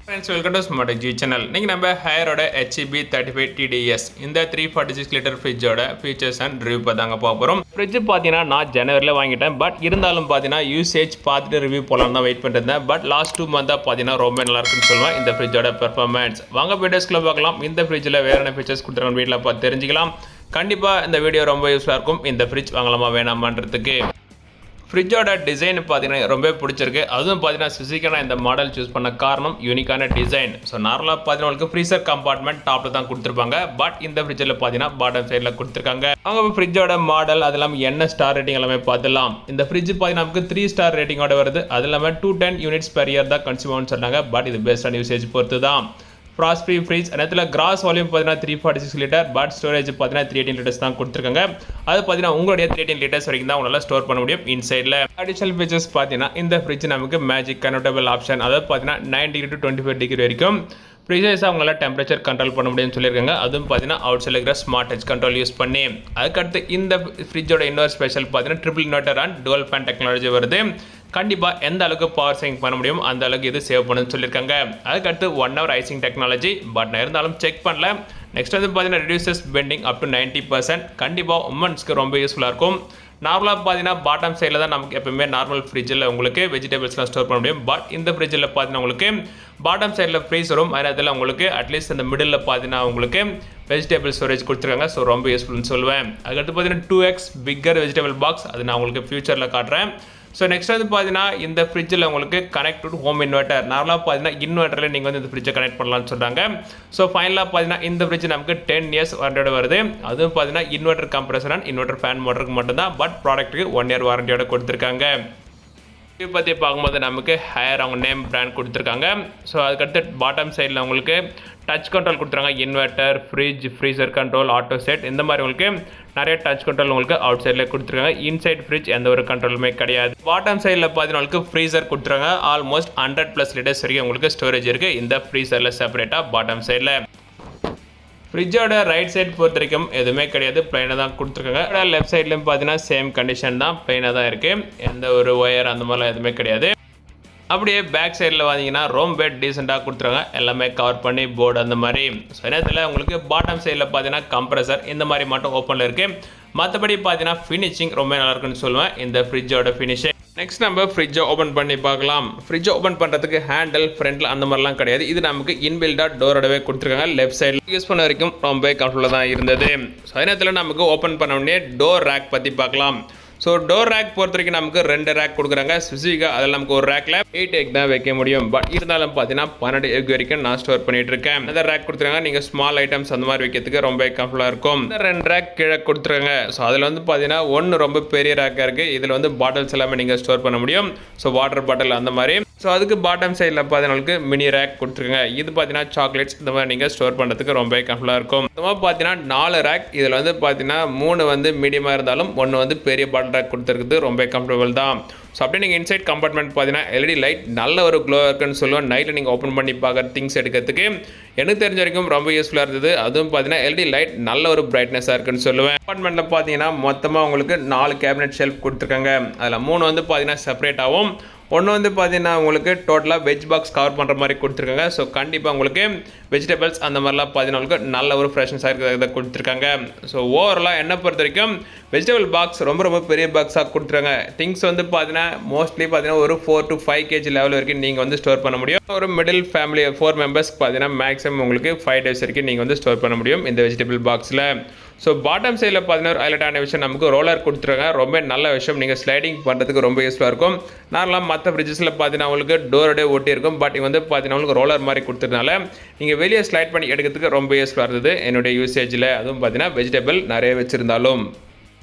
Friends, welcome to Smart G channel. நீங்கள் நம்ம Haier HEB 35 TDS இந்த 346 லிட்டர் ஃப்ரிட்ஜோட ஃபீச்சர்ஸ் அண்ட் ரிவ்யூ பார்த்தாங்க போகிறோம். ஃப்ரிட்ஜ் பார்த்தீங்கன்னா நான் ஜனவரியில் வாங்கிட்டேன். பட் இருந்தாலும் பார்த்தீங்கன்னா யூசேஜ் பார்த்துட்டு ரிவ்யூ போகலாம் தான் வெயிட் பண்ணிருந்தேன். பட் லாஸ்ட் 2 மந்த்தாக பார்த்தீங்கன்னா ரொம்ப நல்லா இருக்குன்னு சொல்லுவேன் இந்த ஃப்ரிட்ஜோட பெர்ஃபார்மன்ஸ். வாங்க வீடியோஸ்க்குள்ள பார்க்கலாம். இந்த ஃப்ரிட்ஜில் வேறு என்ன ஃபீச்சர்ஸ் கொடுத்துருக்காங்க வீட்டில் பார்த்து தெரிஞ்சுக்கலாம். கண்டிப்பாக இந்த வீடியோ ரொம்ப யூஸ்ஃபுல்லாக இருக்கும் இந்த ஃப்ரிட்ஜ் வாங்கலாமா வேணாமான்றதுக்கு. ஃப்ரிட்ஜோட டிசைன் பார்த்தீங்கன்னா ரொம்ப பிடிச்சிருக்கு. அதுவும் பார்த்தீங்கன்னா ஸ்பெசிஃபிக்கான இந்த மாடல் சூஸ் பண்ண காரணம் யூனிக்கான டிசைன். ஸோ நார்மலாக பார்த்தீங்கன்னா உங்களுக்கு ஃப்ரீசர் கம்பார்ட்மெண்ட் டாப்பில் தான் கொடுத்துருப்பாங்க. பட் இந்த ஃப்ரிட்ஜில் பார்த்தீங்கன்னா பாட்டம் சைடில் கொடுத்துருக்காங்க. அவங்க ஃப்ரிட்ஜோட மாடல் அது இல்லாமல் என்ன ஸ்டார் ரேட்டிங் எல்லாமே பார்த்துலாம். இந்த ஃப்ரிட்ஜ் பார்த்தீங்கன்னா நமக்கு 3 ஸ்டார் ரேட்டிங்கோட வருது. அது இல்லாமல் 210 யூனிட்ஸ் பெர் இயர் தான் கன்சியூமர்னு சொன்னாங்க. பட் இது பெஸ்ட் ஆன் யூசேஜ் பொறுத்து தான். ஃப்ராஸ்ட் ஃப்ரீ ஃப்ரிட்ஜ் நேரத்தில் கிராஸ் வால்யூம் பார்த்தீங்கன்னா 346 லிட்டர், பட் ஸ்டோரேஜ் பார்த்தீங்கன்னா 318 லிட்டர்ஸ் தான் கொடுத்துருக்காங்க. அது பார்த்தீங்கன்னா உங்களுடைய 318 லிட்டர்ஸ் வரைக்கும் தான் உங்களால் ஸ்டோர் பண்ண முடியும் இன்சைடில். அடிஷனல் ஃபீச்சர்ஸ் பார்த்தீங்கன்னா இந்த ஃப்ரிட்ஜ் நமக்கு மேஜிக் கன்வெர்ட்டபிள் ஆப்ஷன், அதாவது பார்த்தீங்கன்னா 9 டிகிரி டு 25 டிகிரி வரைக்கும் ப்ரீசைஸாக அவங்களால டெம்பரேச்சர் கண்ட்ரோல் பண்ண முடியும்னு சொல்லியிருக்காங்க. அதுவும் பார்த்தீங்கன்னா அவுட் சைடில் இருக்கிற ஸ்மார்ட் டச் கண்ட்ரோல் யூஸ் பண்ணி. அதுக்கடுத்து இந்த ஃப்ரிட்ஜோட இன்னொரு ஸ்பெஷல் பார்த்தீங்கன்னா triple inverter and twelve fan technology வருது. கண்டிப்பாக எந்த அளவுக்கு பவர் சேவிங் பண்ண முடியும் அந்த அளவுக்கு இது சேவ் பண்ணுன்னு சொல்லியிருக்காங்க. அதுக்கடுத்து 1 hour ஐசிங் டெக்னாலஜி, பட் நான் இருந்தாலும் செக் பண்ணல. நெக்ஸ்ட் வந்து பார்த்தீங்கன்னா ரெடியூசஸ் பெண்டிங் அப் டு 90%. கண்டிப்பாக உமன்ஸ்க்கு ரொம்ப யூஸ்ஃபுல்லாக இருக்கும். நார்மலாக பார்த்தீங்கன்னா பாட்டம் சைடில் தான் நமக்கு எப்பவுமே நார்மல் ஃப்ரிட்ஜில் உங்களுக்கு வெஜிடபிள்ஸ்லாம் ஸ்டோர் பண்ண முடியும். பட் இந்த ஃப்ரிட்ஜில் பார்த்தீங்கன்னா உங்களுக்கு பாட்டம் சைடில் ஃப்ரீசரும் அதில் உங்களுக்கு அட்லீஸ்ட் அந்த மிடில் பார்த்தீங்கன்னா உங்களுக்கு வெஜிடபிள் ஸ்டோரேஜ் கொடுத்துருக்காங்க. ஸோ ரொம்ப யூஸ்ஃபுல்னு சொல்லுவேன். அதுக்கடுத்து பார்த்தீங்கன்னா 2x பிக்கர் வெஜிடபிள் பாக்ஸ், அது நான் உங்களுக்கு ஃபியூச்சரில் காட்டுறேன். ஸோ நெக்ஸ்ட் வந்து பார்த்தீங்கன்னா இந்த ஃப்ரிட்ஜில் உங்களுக்கு கனெக்ட் டு ஹோம் இன்வெர்ட்டர். நார்மலாக பார்த்தீங்கன்னா இன்வெர்ட்டரில் நீங்கள் வந்து இந்த ஃப்ரிட்ஜை கனெக்ட் பண்ணலாம்னு சொல்கிறாங்க. ஸோ ஃபைனலாக பார்த்தீங்கன்னா இந்த ஃப்ரிட்ஜ் நமக்கு 10 years வாரண்டியோட வருது. அதுவும் பார்த்தீங்கன்னா inverter compressor and inverter fan மோட்டருக்கு மட்டும்தான். பட் ப்ராடக்ட்டுக்கு 1 year வாரண்டியோட கொடுத்துருக்காங்க. இது பற்றி பார்க்கும்போது நமக்கு ஹையர் அவங்க நேம் பிராண்ட் கொடுத்துருக்காங்க. ஸோ அதுக்கடுத்து பாட்டம் சைடில் உங்களுக்கு டச் கண்ட்ரோல் கொடுத்துருக்காங்க. Inverter, fridge, freezer control, auto set, இந்த மாதிரி உங்களுக்கு நிறைய டச் கண்ட்ரோல் உங்களுக்கு அவுட் சைடில் கொடுத்துருக்காங்க. இன்சைட் ஃப்ரிட்ஜ் எந்த ஒரு கண்ட்ரோலுமே கிடையாது. பாட்டம் சைடில் பார்த்தீங்கன்னா உங்களுக்கு ஃப்ரீசர் கொடுத்துருக்காங்க. ஆல்மோஸ்ட் 100+ லிட்டர்ஸ் வரைக்கும் உங்களுக்கு ஸ்டோரேஜ் இருக்குது இந்த ஃப்ரீசரில் செப்பரேட்டாக பாட்டம் சைடில். ஃப்ரிட்ஜோட ரைட் சைட் பொறுத்த வரைக்கும் எதுவுமே கிடையாது, பிளைனாக தான் கொடுத்துருக்காங்க. லெஃப்ட் சைட்லையும் பார்த்தீங்கன்னா சேம் கண்டிஷன் தான், பிளைனாக தான் இருக்குது. எந்த ஒரு ஒயர் அந்த மாதிரிலாம் எதுவுமே கிடையாது. அப்படியே பேக் சைடில் பார்த்தீங்கன்னா ரொம்ப டீசெண்டாக கொடுத்துருக்காங்க. எல்லாமே கவர் பண்ணி போர்டு அந்த மாதிரி. ஸோ நேரத்தில் உங்களுக்கு பாட்டம் சைடில் பார்த்தீங்கன்னா கம்ப்ரஸர் இந்த மாதிரி மட்டும் ஓப்பனில் இருக்குது. மற்றபடி பார்த்தீங்கன்னா ஃபினிஷிங் ரொம்ப நல்லா இருக்குன்னு சொல்லுவேன் இந்த ஃப்ரிட்ஜோட ஃபினிஷிங். நெக்ஸ்ட் நம்ம ஃப்ரிட்ஜை ஓப்பன் பண்ணி பார்க்கலாம். ஃப்ரிட்ஜை ஓப்பன் பண்ணுறதுக்கு ஹேண்டில் ஃப்ரண்ட்டில் அந்த மாதிரிலாம் கிடையாது. இது நமக்கு இன்பில்டாக டோரோடவே கொடுத்துருக்காங்க. லெஃப்ட் சைடில் யூஸ் பண்ண வரைக்கும் ரொம்ப கம்ஃபர்டபுளாக தான் இருந்தது. ஸோ அதே நேரத்தில் நமக்கு ஓப்பன் பண்ண உடனே டோர் ரேக் பற்றி பார்க்கலாம். ஸோ டோர் ரேக் பொறுத்த வரைக்கும் நமக்கு 2 ரேக் கொடுக்குறாங்க. ஸ்பெசிஃபிக்காக அதில் நமக்கு ஒரு ரேக்கில் 8 egg தான் வைக்க முடியும். பட் இருந்தாலும் பார்த்தீங்கன்னா 12 egg வரைக்கும் நான் ஸ்டோர் பண்ணிட்டு இருக்கேன். அந்த ரேக் கொடுத்துருக்காங்க. நீங்கள் ஸ்மால் ஐட்டம்ஸ் அந்த மாதிரி வைக்கிறதுக்கு ரொம்ப கம்ஃபர்டபுளாக இருக்கும். இந்த 2 ரேக் கீழே கொடுத்துருக்காங்க. ஸோ அதில் வந்து பார்த்தீங்கன்னா 1 ரொம்ப பெரிய ரேக்காக இருக்குது. இதில் வந்து பாட்டில்ஸ் எல்லாமே நீங்கள் ஸ்டோர் பண்ண முடியும். ஸோ வாட்டர் பாட்டில் அந்த மாதிரி. ஸோ அதுக்கு பாட்டம் சைடில் பார்த்தீங்கன்னா மினி ரேக் கொடுத்துருக்காங்க. இது பார்த்தீங்கன்னா சாக்லேட்ஸ் இந்த மாதிரி நீங்கள் ஸ்டோர் பண்ணுறதுக்கு ரொம்ப கம்ஃபர்டபுளாக இருக்கும். இந்த மாதிரி பார்த்தீங்கன்னா 4 ரேக். இதில் வந்து பார்த்தீங்கன்னா 3 வந்து மீடியமாக இருந்தாலும் 1 வந்து பெரிய பாட்டில் ரேக் கொடுத்துருக்குது. ரொம்ப கம்ஃபர்டபுள் தான். ஸோ அப்படியே நீங்கள் இன்சைட் கம்பார்ட்மெண்ட் பார்த்தீங்கன்னா எல்இடி லைட் நல்ல ஒரு க்ளோ இருக்குன்னு சொல்லுவேன். நைட்டில் நீங்கள் ஓப்பன் பண்ணி பார்க்குற திங்ஸ் எடுக்கிறதுக்கு எனக்கு தெரிஞ்ச வரைக்கும் ரொம்ப யூஸ்ஃபுல்லாக இருந்தது. அதுவும் பார்த்தீங்கன்னா எல்இடி லைட் நல்ல ஒரு பிரைட்னஸாக இருக்குன்னு சொல்லுவேன். கம்பார்ட்மெண்ட்டில் பார்த்தீங்கன்னா மொத்தமாக உங்களுக்கு 4 கேபினெட் ஷெல்ஃப் கொடுத்துருக்காங்க. அதில் 3 வந்து பார்த்தீங்கன்னா செப்பரேட்டாகவும், 1 வந்து பார்த்தீங்கன்னா உங்களுக்கு டோட்டலாக வெஜ் பாக்ஸ் கவர் பண்ணுற மாதிரி கொடுத்துருக்காங்க. ஸோ கண்டிப்பாக உங்களுக்கு வெஜிடபிள்ஸ் அந்த மாதிரிலாம் பார்த்தீங்கன்னா உங்களுக்கு நல்ல ஒரு ஃப்ரெஷ்னஸாக இருக்கிறத கொடுத்துருக்காங்க. ஸோ ஓவராலாக என்ன பொறுத்த வரைக்கும் வெஜிடபிள் பாக்ஸ் ரொம்ப பெரிய பாக்ஸாக கொடுத்துருக்காங்க. திங்ஸ் வந்து பார்த்தீங்கன்னா மோஸ்ட்லி பார்த்தீங்கன்னா ஒரு 4 to 5 kg லெவல் வரைக்கும் நீங்கள் வந்து ஸ்டோர் பண்ண முடியும். ஒரு மிடில் ஃபேமிலி 4 மெம்பர்ஸ்க்கு பார்த்தீங்கன்னா மேக்ஸிமம் உங்களுக்கு 5 days வரைக்கும் நீங்கள் வந்து ஸ்டோர் பண்ண முடியும் இந்த வெஜிடபிள் பாக்ஸில். ஸோ பாட்டம் சைடில் பார்த்தீங்கன்னா ஒரு ஹைலைட்டான விஷயம் நமக்கு ரோலர் கொடுத்துருக்காங்க. ரொம்ப நல்ல விஷயம். நீங்கள் ஸ்லைடிங் பண்ணுறதுக்கு ரொம்ப யூஸ்ஃபுல்லாக இருக்கும். நார்மலாக மற்ற ஃப்ரிட்ஜஸில் பார்த்தீங்கன்னா உங்களுக்கு டோரோடே ஒட்டி இருக்கும். பட் வந்து பார்த்தீங்கன்னா உங்களுக்கு ரோலர் மாதிரி கொடுத்ததுனால நீங்கள் வெளியே ஸ்லைட் பண்ணி எடுக்கிறதுக்கு ரொம்ப யூஸ்ஃபுல்லாக இருந்தது என்னுடைய யூசேஜில். அதுவும் பார்த்தீங்கன்னா வெஜிடபிள் நிறைய வச்சுருந்தாலும்.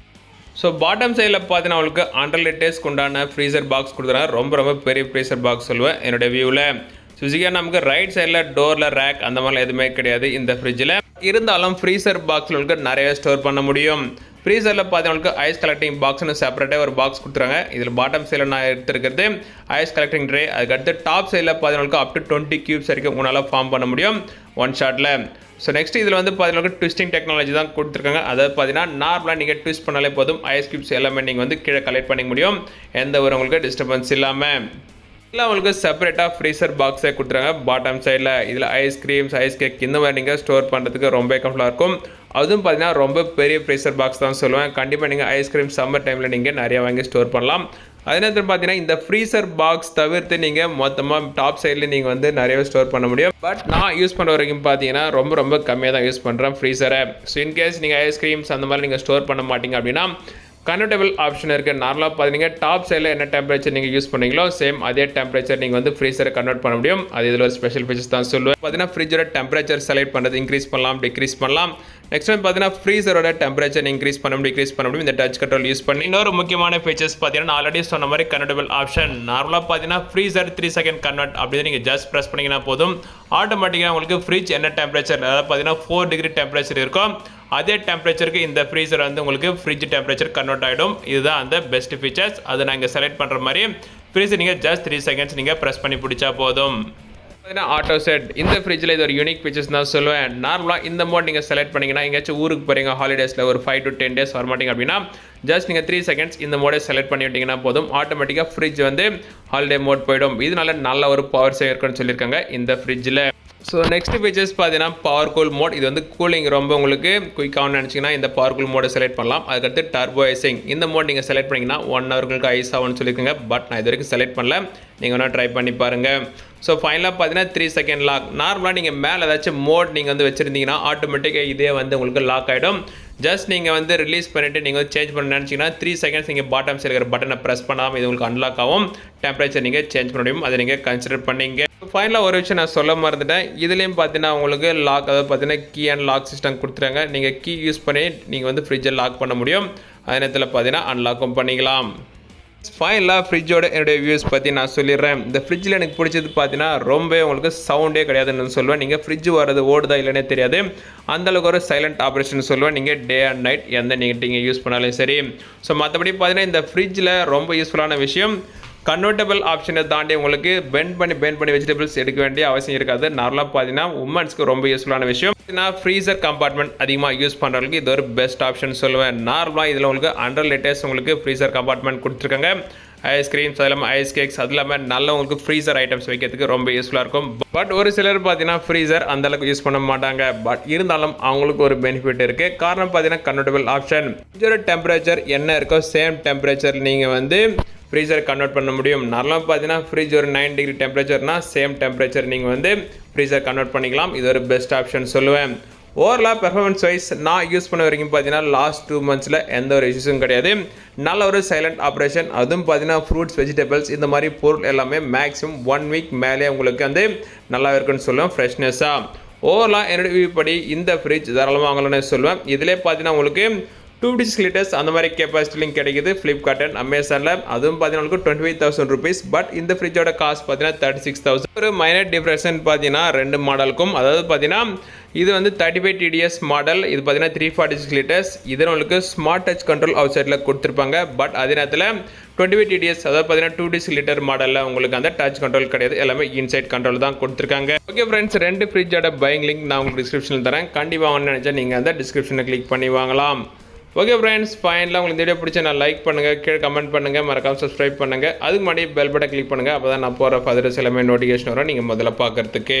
ஸோ பாட்டம் சைடில் பார்த்தீங்கன்னா உங்களுக்கு 100 liters உண்டான ஃப்ரீசர் பாக்ஸ் கொடுத்துருக்காங்க. ரொம்ப பெரிய ஃப்ரீசர் பாக்ஸ் சொல்லுவேன் என்னுடைய வியூவில். ஸ்பெசிஃபிக்காக நமக்கு ரைட் சைடில் டோரில் ரேக் அந்த மாதிரிலாம் எதுவுமே கிடையாது இந்த ஃப்ரிட்ஜில். இருந்தாலும் ஃப்ரீசர் பாக்ஸில் உங்களுக்கு நிறைய ஸ்டோர் பண்ண முடியும். ஃப்ரீசரில் பார்த்தீங்கன்னா ஐஸ் கலெக்டிங் பாக்ஸ்னு செப்பரேட்டாக ஒரு பாக்ஸ் கொடுத்துருங்க. இதில் பாட்டம் சைடில் நான் எடுத்துருக்கிறது ஐஸ் கலெக்டிங் ட்ரே. அதுக்கடுத்து டாப் சைடில் பார்த்தீங்கன்னா அப் டு 20 cubes வரைக்கும் உங்களால் ஃபார்ம் பண்ண முடியும் 1 shotல. ஸோ நெக்ஸ்ட் இதில் வந்து பார்த்தீங்கன்னா ட்விஸ்டிங் டெக்னாலஜி தான் கொடுத்துருக்காங்க. அதாவது பார்த்தீங்கன்னா நார்மலாக நீங்கள் ட்விஸ்ட் பண்ணாலே போதும் ஐஸ் கியூப்ஸ் எல்லாமே நீங்கள் வந்து கீழே கலெக்ட் பண்ணிக்க முடியும் எந்த ஒரு உங்களுக்கு டிஸ்டர்பன்ஸ் இல்லாமல். இல்லை உங்களுக்கு செப்பரேட்டாக ஃப்ரீசர் பாக்ஸை கொடுத்துருங்க பாட்டம் சைடில். இதில் ஐஸ்கிரீம்ஸ், ஐஸ் கேக் இந்த மாதிரி நீங்கள் ஸ்டோர் பண்ணுறதுக்கு ரொம்ப கம்ஃபர்டபுளாக இருக்கும். அதுவும் பார்த்தீங்கன்னா ரொம்ப பெரிய ஃப்ரீசர் பாக்ஸ் தான் சொல்லுவேன். கண்டிப்பாக நீங்கள் ஐஸ்கிரீம் சம்மர் டைமில் நீங்கள் நிறையா வாங்கி ஸ்டோர் பண்ணலாம். அதே நேரத்தில் பார்த்தீங்கன்னா இந்த ஃப்ரீசர் பாக்ஸ் தவிர்த்து நீங்கள் மொத்தமாக டாப் சைடில் நீங்கள் வந்து நிறையவே ஸ்டோர் பண்ண முடியும். பட் நான் யூஸ் பண்ணுற வரைக்கும் பார்த்தீங்கன்னா ரொம்ப கம்மியாக தான் யூஸ் பண்ணுறேன் ஃப்ரீசரை. ஸோ இன்கேஸ் நீங்கள் ஐஸ்கிரீம்ஸ் அந்த மாதிரி நீங்கள் ஸ்டோர் பண்ண மாட்டீங்க அப்படின்னா கன்வெர்ட்டபிள் ஆப்ஷன் இருக்குது. நார்மலாக பார்த்தீங்கன்னா டாப் சைடில் என்ன டெம்பரேச்சர் நீங்கள் யூஸ் பண்ணீங்களோ சேம் அதே டெம்பரேச்சர் நீங்கள் வந்து ஃப்ரீசரை கன்வெர்ட் பண்ண முடியும். அது இதில் ஒரு ஸ்பெஷல் ஃபீச்சர்ஸ் தான் சொல்லுவேன். பார்த்தீங்கன்னா ஃப்ரிட்ஜோட டெம்பரேச்சர் செலக்ட் பண்ணுறது இன்க்ரீஸ் பண்ணலாம், டிக்ரீஸ் பண்ணலாம். நெக்ஸ்ட் வந்து பார்த்தீங்கன்னா ஃப்ரீசரோட டெம்பரேச்சர் இன்க்ரீஸ் பண்ண முடியும், டிக்ரீஸ் பண்ண முடியும் இந்த டச் கண்ட்ரோல் யூஸ் பண்ணி. இன்னொரு முக்கியமான ஃபீச்சர்ஸ் பார்த்தீங்கன்னா நான் ஆல்ரெடி சொன்ன மாதிரி கன்வெர்ட்டபிள் ஆப்ஷன். நார்மலாக பார்த்தீங்கன்னா ஃப்ரீசர் 3 செகண்ட் கன்வெர்ட் அப்படின்னு நீங்கள் ஜஸ்ட் ப்ரெஸ் பண்ணிங்கன்னா போதும், ஆட்டோமேட்டிக்காக உங்களுக்கு ஃப்ரிட்ஜ் என்ன டெம்பரேச்சர், அதாவது பார்த்தீங்கன்னா 4 டிகிரி டெம்பரேச்சர் இருக்கும், அதே டெம்பரேச்சருக்கு இந்த ஃப்ரீசர் வந்து உங்களுக்கு ஃப்ரிட்ஜ் டெம்பரேச்சர் கன்வெர்ட் ஆகிடும். இதுதான் அந்த பெஸ்ட் ஃபீச்சர்ஸ். அதை நாங்கள் செலக்ட் பண்ணுற மாதிரி ஃப்ரீசர் நீங்கள் ஜஸ்ட் 3 செகண்ட்ஸ் நீங்கள் ப்ரெஸ் பண்ணி பிடிச்சா போதும். பார்த்தீங்கன்னா ஆட்டோ செட் இந்த ஃப்ரிட்ஜில் இது ஒரு யூனிக் ஃபீச்சர்ஸ் தான் சொல்லுவேன். நார்மலாக இந்த மோட் நீங்கள் செலக்ட் பண்ணிங்கன்னா எங்கேயாச்சும் ஊருக்கு போகிறீங்க ஹாலிடேஸில் ஒரு 5 to 10 days வரமாட்டிங்க அப்படின்னா ஜஸ்ட் நீங்கள் 3 செகண்ட்ஸ் இந்த மோடை செலக்ட் பண்ணி விட்டிங்கன்னா போதும், ஆட்டோமேட்டிக்காக ஃப்ரிட்ஜ் வந்து ஹாலிடே மோட் போயிடும். இதனால நல்ல ஒரு பவர் சேவ் இருக்குன்னு சொல்லியிருக்காங்க இந்த ஃப்ரிட்ஜில். ஸோ நெக்ஸ்ட் ஃபீச்சர்ஸ் பார்த்தீங்கன்னா பவர் கூல் மோட். இது வந்து கூலிங் ரொம்ப உங்களுக்கு குயிக்காகனு நினச்சிங்கன்னா இந்த பவர் கூல் மோடை செலக்ட் பண்ணலாம். அதுக்கடுத்து டர்போ ஐசிங் இந்த மோட் நீங்கள் செலக்ட் பண்ணிங்கன்னா 1 hour உங்களுக்கு ஐஸ் ஆகும்னு சொல்லியிருக்காங்க. பட் நான் இது வரைக்கும் செலக்ட் பண்ணல, நீங்கள் வேணால் ட்ரை பண்ணி பாருங்கள். ஸோ ஃபைனலாக பார்த்தீங்கன்னா 3 செகண்ட் லாக். நார்மலாக நீங்கள் மேலே ஏதாச்சும் மோட் நீங்கள் வந்து வச்சுருந்தீங்கன்னா ஆட்டோமேட்டிக்காக இதே வந்து உங்களுக்கு லாக் ஆகிடும். ஜஸ்ட் நீங்கள் வந்து ரிலீஸ் பண்ணிவிட்டு நீங்கள் வந்து சேஞ்ச் பண்ண நினச்சிங்கன்னா 3 செகண்ட்ஸ் நீங்கள் பாட்டம் சைடு இருக்கிற பட்டனை ப்ரெஸ் பண்ணாமல் இது உங்களுக்கு அன்லாக் ஆகும், டெம்பரேச்சர் நீங்கள் சேஞ்ச் பண்ண முடியும். அதை நீங்கள் கன்சிடர் பண்ணிங்க. ஃபைனலாக ஒரு விஷயம் நான் சொல்ல மறந்துட்டேன். இதுலேயும் பார்த்தீங்கன்னா உங்களுக்கு லாக், அதாவது பார்த்தீங்கன்னா கீ அண்ட் லாக் சிஸ்டம் கொடுத்துருங்க. நீங்கள் கீ யூஸ் பண்ணி நீங்கள் வந்து ஃப்ரிட்ஜை லாக் பண்ண முடியும். அதே நேரத்தில் பார்த்தீங்கன்னா அன்லாக்கும் பண்ணிக்கலாம். ஃபைனலாக ஃப்ரிட்ஜோட என்னுடைய வியூஸ் பற்றி நான் சொல்லிடுறேன். இந்த ஃப்ரிட்ஜில் எனக்கு பிடிச்சது பார்த்தீங்கன்னா ரொம்ப உங்களுக்கு சவுண்டே கிடையாதுன்னு சொல்லுவேன். நீங்கள் ஃப்ரிட்ஜ் வரது ஓடுதா இல்லைன்னே தெரியாது, அந்தளவுக்கு ஒரு சைலண்ட் ஆப்ரேஷன் சொல்லுவேன். நீங்கள் டே அண்ட் நைட் எந்த நீங்கள் யூஸ் பண்ணாலும் சரி. ஸோ மற்றபடி பார்த்தீங்கன்னா இந்த ஃப்ரிட்ஜில் ரொம்ப யூஸ்ஃபுல்லான விஷயம் கன்வெர்ட்டபிள் ஆப்ஷனை தாண்டி உங்களுக்கு பெண்ட் பண்ணி வெஜிடபிள்ஸ் எடுக்க வேண்டிய அவசியம் இருக்காது. நார்மலாக பார்த்தீங்கன்னா உமன்ஸ்க்கு ரொம்ப யூஸ்ஃபுல்லான விஷயம். நான் ஃப்ரீசர் கம்பார்ட்மெண்ட் அதிகமாக யூஸ் பண்ணுறவங்களுக்கு இது ஒரு பெஸ்ட் ஆப்ஷன் சொல்லுவேன். நார்மலாக இதில் உங்களுக்கு 100 liters உங்களுக்கு ஃப்ரீசர் கம்பார்ட்மெண்ட் கொடுத்துருக்காங்க. ஐஸ்கிரீம்ஸ் அது இல்லாமல் ஐஸ் கேக்ஸ் அது இல்லாமல் நல்ல உங்களுக்கு ஃப்ரீசர் ஐட்டம்ஸ் வைக்கிறதுக்கு ரொம்ப யூஸ்ஃபுல்லாக இருக்கும். பட் ஒரு சிலர் பார்த்தீங்கன்னா ஃப்ரீசர் அந்தளவுக்கு யூஸ் பண்ண மாட்டாங்க. பட் இருந்தாலும் அவங்களுக்கு ஒரு பெனிஃபிட் இருக்குது. காரணம் பார்த்தீங்கன்னா கன்வெர்ட்டபிள் ஆப்ஷன். ஃப்ரிட்ஜோட டெம்பரேச்சர் என்ன இருக்கோ சேம் டெம்பரேச்சர் நீங்கள் வந்து ஃப்ரீசர் கன்வெர்ட் பண்ண முடியும். நார்மலாக பார்த்தீங்கன்னா ஃப்ரிட்ஜ் ஒரு 9 டிகிரி டெம்பரேச்சர்னா சேம் டெம்பரேச்சர் நீங்கள் வந்து ஃப்ரீசர் கன்வெர்ட் பண்ணிக்கலாம். இது ஒரு பெஸ்ட் ஆப்ஷன் சொல்லுவேன். ஓவராலாக பெர்ஃபார்மன்ஸ் வைஸ் நான் யூஸ் பண்ண வரைக்கும் பார்த்தீங்கன்னா லாஸ்ட் 2 months எந்த ஒரு இஷ்யூஸும் கிடையாது. நல்ல ஒரு சைலண்ட் ஆப்ரேஷன். அதுவும் பார்த்தீங்கன்னா ஃப்ரூட்ஸ், வெஜிடபிள்ஸ் இந்த மாதிரி பொருள் எல்லாமே மேக்ஸிமம் 1 week மேலே உங்களுக்கு வந்து நல்லா இருக்குன்னு சொல்லுவேன் ஃப்ரெஷ்னஸாக. ஓவராலாக என்னோட வியூ படி இந்த ஃப்ரிட்ஜ் தாராளமாக வாங்கலாம்னு சொல்லுவேன். இதிலே பார்த்தீங்கன்னா உங்களுக்கு 2 liters அந்த மாதிரி கெப்பாசிட்டிலையும் கிடைக்குது ஃப்ளிப்கார்ட் அண்ட் அமேசானில். அதுவும் பார்த்தீங்கன்னா உங்களுக்கு 25,000 rupees. பட் இந்த ஃப்ரிட்ஜோட காஸ்ட் பார்த்தீங்கன்னா 36,000. ஒரு மைனர் டிஃப்ரென்ஸ் பார்த்தீங்கன்னா 2 மாடலுக்கும், அதாவது பார்த்தீங்கன்னா இது வந்து 35 TDS மாடல், இது பார்த்தீங்கன்னா 346 liters. இதில் உங்களுக்கு ஸ்மார்ட் டச் கண்ட்ரோல் அவுட் சைடில் கொடுத்துருப்பாங்க. பட் அதே நேரத்தில் 25 TDS அதாவது பார்த்தீங்கன்னா 2 liter மாடலில் உங்களுக்கு அந்த டச் கண்ட்ரோல் கிடையாது, எல்லாமே இன்சைட் கண்ட்ரோல் தான் கொடுத்துருக்காங்க. ஓகே ஃப்ரெண்ட்ஸ், 2 ஃப்ரிட்ஜோட பையிங் லிங்க் நான் உங்களுக்கு டிஸ்கிரிப்ஷனில் தரேன். கண்டிப்பாக வாங்கணும்னு நினச்சா நீங்கள் அந்த டிஸ்கிரிப்ஷனை கிளிக் பண்ணி வாங்கலாம். ஓகே ஃப்ரெண்ட்ஸ், ஃபைனலாக உங்களுக்கு வீடியோ பிடிச்சா நான் லைக் பண்ணுங்கள், கீழே கமெண்ட் பண்ணுங்கள், மறக்காமல் சப்ஸ்கிரைப் பண்ணுங்கள். அதுக்கு முன்னாடி பெல் பட்டன் கிளிக் பண்ணுங்கள். அப்போ தான் நான் போகிற ஃபர்தர்ஸ் எல்லாமே நோட்டிஃபிகேஷன் வரும் நீங்கள் முதல்ல பார்க்குறதுக்கு.